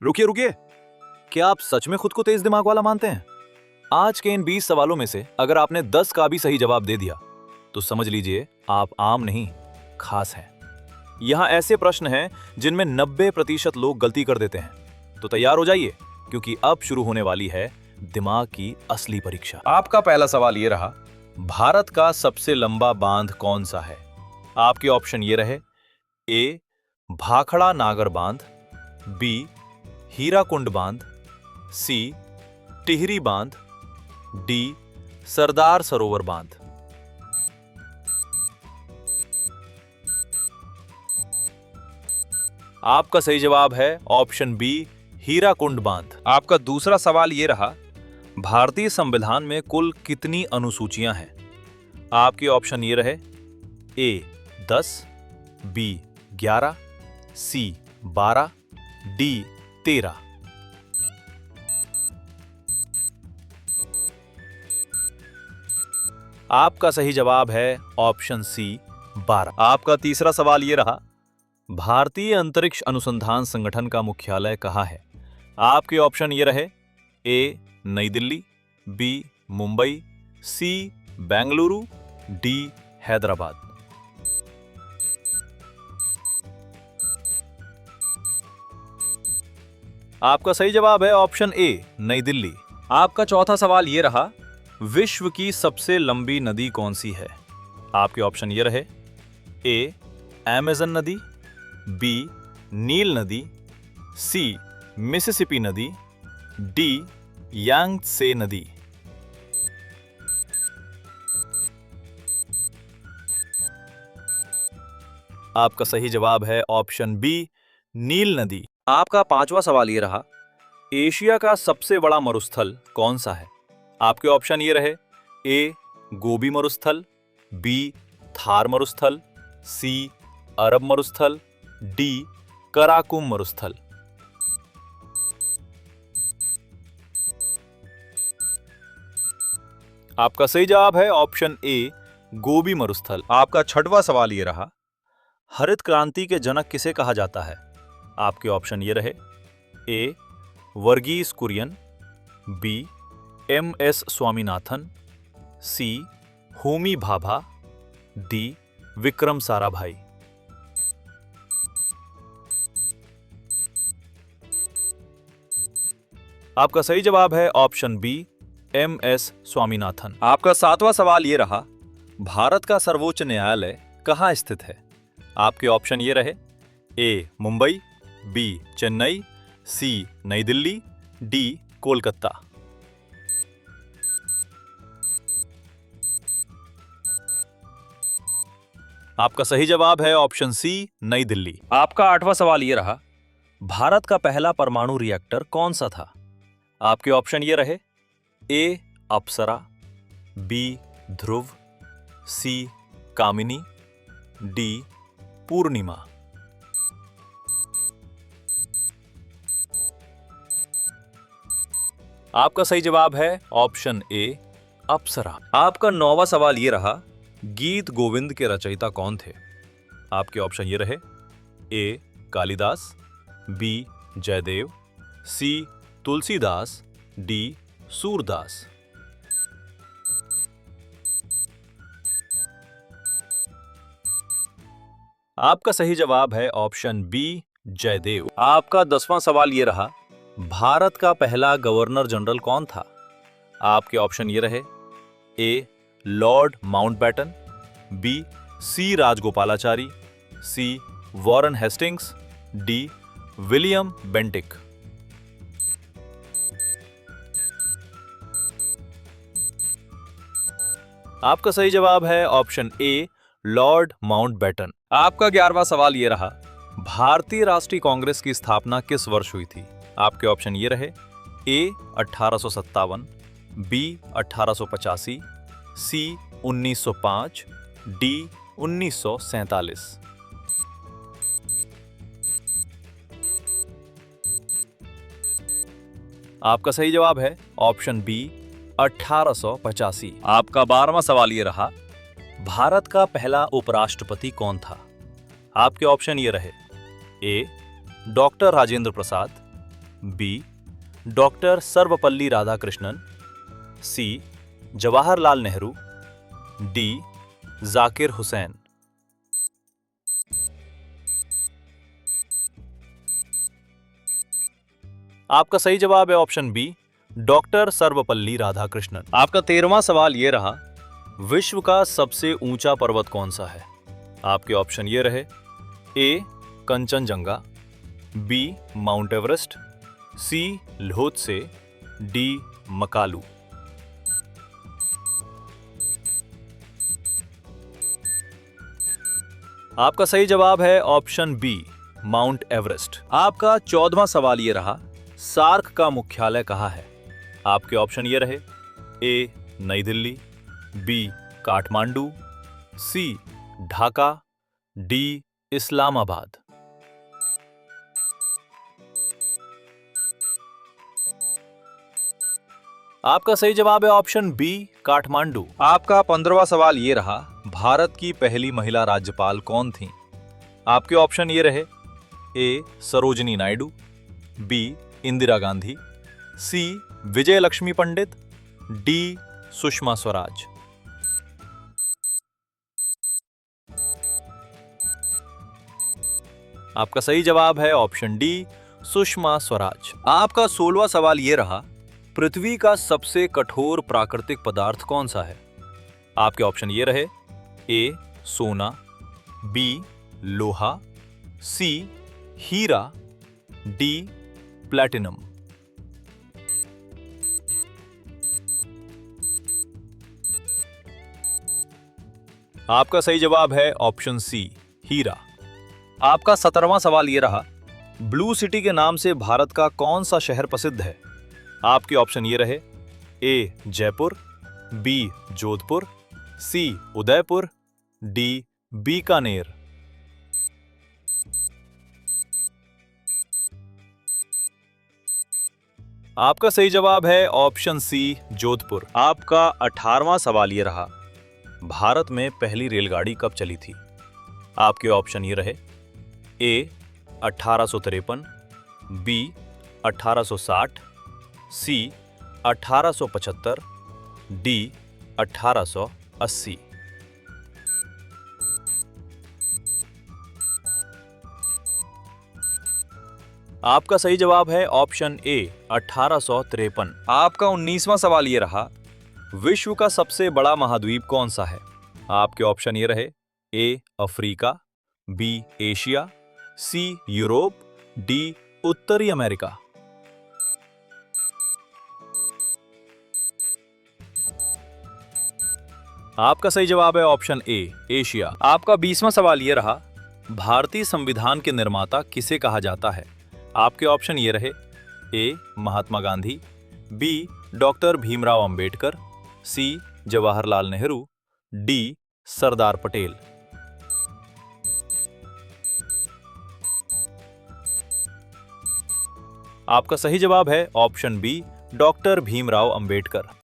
रुकिए रुकिए, क्या आप सच में खुद को तेज दिमाग वाला मानते हैं? आज के इन 20 सवालों में से अगर आपने 10 का भी सही जवाब दे दिया तो समझ लीजिए आप आम नहीं, खास हैं। यहाँ ऐसे प्रश्न हैं जिनमें 90% लोग गलती कर देते हैं। तो तैयार हो जाइए, क्योंकि अब शुरू होने वाली है दिमाग की असली परीक्षा। आपका पहला सवाल ये रहा, भारत का सबसे लंबा बांध कौन सा है? आपके ऑप्शन ये रहे, ए भाखड़ा नागर बांध, बी हीराकुंड बांध, सी टिहरी बांध, डी सरदार सरोवर बांध। आपका सही जवाब है ऑप्शन बी हीराकुंड बांध। आपका दूसरा सवाल यह रहा, भारतीय संविधान में कुल कितनी अनुसूचियां हैं? आपके ऑप्शन ये रहे, ए 10, बी 11, सी 12, डी 13। आपका सही जवाब है ऑप्शन सी 12। आपका तीसरा सवाल यह रहा, भारतीय अंतरिक्ष अनुसंधान संगठन का मुख्यालय कहाँ है? आपके ऑप्शन ये रहे, ए नई दिल्ली, बी मुंबई, सी बेंगलुरु, डी हैदराबाद। आपका सही जवाब है ऑप्शन ए नई दिल्ली। आपका चौथा सवाल यह रहा, विश्व की सबसे लंबी नदी कौन सी है? आपके ऑप्शन ये रहे, ए अमेज़न नदी, बी नील नदी, सी मिसिसिपी नदी, डी यांगत्से नदी। आपका सही जवाब है ऑप्शन बी नील नदी। आपका पांचवा सवाल ये रहा, एशिया का सबसे बड़ा मरुस्थल कौन सा है? आपके ऑप्शन ये रहे, ए गोबी मरुस्थल, बी थार मरुस्थल, सी अरब मरुस्थल, डी कराकुम मरुस्थल। आपका सही जवाब है ऑप्शन ए गोबी मरुस्थल। आपका छठवां सवाल ये रहा, हरित क्रांति के जनक किसे कहा जाता है? आपके ऑप्शन ये रहे, ए वर्गीस कुरियन, बी एम.एस. स्वामीनाथन, सी होमी भाभा, डी विक्रम साराभाई। आपका सही जवाब है ऑप्शन बी एम.एस. स्वामीनाथन। आपका सातवां सवाल ये रहा, भारत का सर्वोच्च न्यायालय कहाँ स्थित है? आपके ऑप्शन ये रहे, ए मुंबई, बी चेन्नई, सी नई दिल्ली, डी कोलकाता। आपका सही जवाब है ऑप्शन सी नई दिल्ली। आपका आठवां सवाल यह रहा, भारत का पहला परमाणु रिएक्टर कौन सा था? आपके ऑप्शन ये रहे, ए अप्सरा, बी ध्रुव, सी कामिनी, डी पूर्णिमा। आपका सही जवाब है ऑप्शन ए अप्सरा। आपका नौवां सवाल यह रहा, गीत गोविंद के रचयिता कौन थे? आपके ऑप्शन ये रहे, ए कालिदास, बी जयदेव, सी तुलसीदास, डी सूरदास। आपका सही जवाब है ऑप्शन बी जयदेव। आपका 10वां सवाल ये रहा, भारत का पहला गवर्नर जनरल कौन था? आपके ऑप्शन ये रहे, A Lord Mountbatten, B C Rajagopalachari, C Warren Hastings, D William Bentinck. आपका सही जवाब है ऑप्शन ए लॉर्ड माउंटबेटन। आपका 11वां सवाल यह रहा, भारतीय राष्ट्रीय कांग्रेस की स्थापना किस वर्ष हुई थी? आपके ऑप्शन ये रहे, ए 1857, बी 1885, सी 1905, डी 1947। आपका सही जवाब है ऑप्शन बी 1885। आपका 12वां सवाल ये रहा, भारत का पहला उपराष्ट्रपति कौन था? आपके ऑप्शन ये रहे, A doctor Rajendra Prasad, B doctor Sarvepalli Radhakrishnan, C Jawaharlal Nehru, D Zakir Hussain. आपका सही जवाब है option B doctor Sarvepalli Radhakrishnan. आपका 13वां सवाल ये रहा, विश्व का सबसे ऊंचा पर्वत कौन सा है? आपके ऑप्शन ये रहे, ए कंचनजंगा, बी माउंट एवरेस्ट, सी ल्होत्से, डी मकालू। आपका सही जवाब है ऑप्शन बी माउंट एवरेस्ट। आपका 14वां सवाल ये रहा, सार्क का मुख्यालय कहाँ है? आपके ऑप्शन ये रहे, ए नई दिल्ली, बी काठमांडू, सी ढाका, डी इस्लामाबाद। आपका सही जवाब है ऑप्शन बी काठमांडू। आपका 15वां सवाल ये रहा, भारत की पहली महिला राज्यपाल कौन थी? आपके ऑप्शन ये रहे, ए सरोजिनी नायडू, बी इंदिरा गांधी, सी विजय लक्ष्मी पंडित, डी सुषमा स्वराज। आपका सही जवाब है ऑप्शन डी सुषमा स्वराज। आपका 16वां सवाल यह रहा, पृथ्वी का सबसे कठोर प्राकृतिक पदार्थ कौन सा है? आपके ऑप्शन ये रहे, ए सोना, बी लोहा, सी हीरा, डी प्लैटिनम। आपका सही जवाब है ऑप्शन सी हीरा। आपका 17वां सवाल यह रहा, ब्लू सिटी के नाम से भारत का कौन सा शहर प्रसिद्ध है? आपके ऑप्शन ये रहे, ए जयपुर, बी जोधपुर, सी उदयपुर, डी बीकानेर। आपका सही जवाब है ऑप्शन सी जोधपुर। आपका 18वां सवाल ये रहा, भारत में पहली रेलगाड़ी कब चली थी? आपके ऑप्शन ये रहे, ए 1853, बी 1860, सी 1875, डी 1880। आपका सही जवाब है ऑप्शन ए 1853। आपका 19वां सवाल ये रहा, विश्व का सबसे बड़ा महाद्वीप कौन सा है? आपके ऑप्शन ये रहे, A Africa, B Asia, C Europe, D उत्तरी अमेरिका। आपका सही जवाब है ऑप्शन ए एशिया। आपका 20वां सवाल ये रहा, भारतीय संविधान के निर्माता किसे कहा जाता है? आपके ऑप्शन ये रहे, A Mahatma Gandhi, B doctor Bhimrao Ambedkar, C Jawaharlal Nehru, D Sardar Patel. आपका सही जवाब है option B doctor Bhimrao Ambedkar.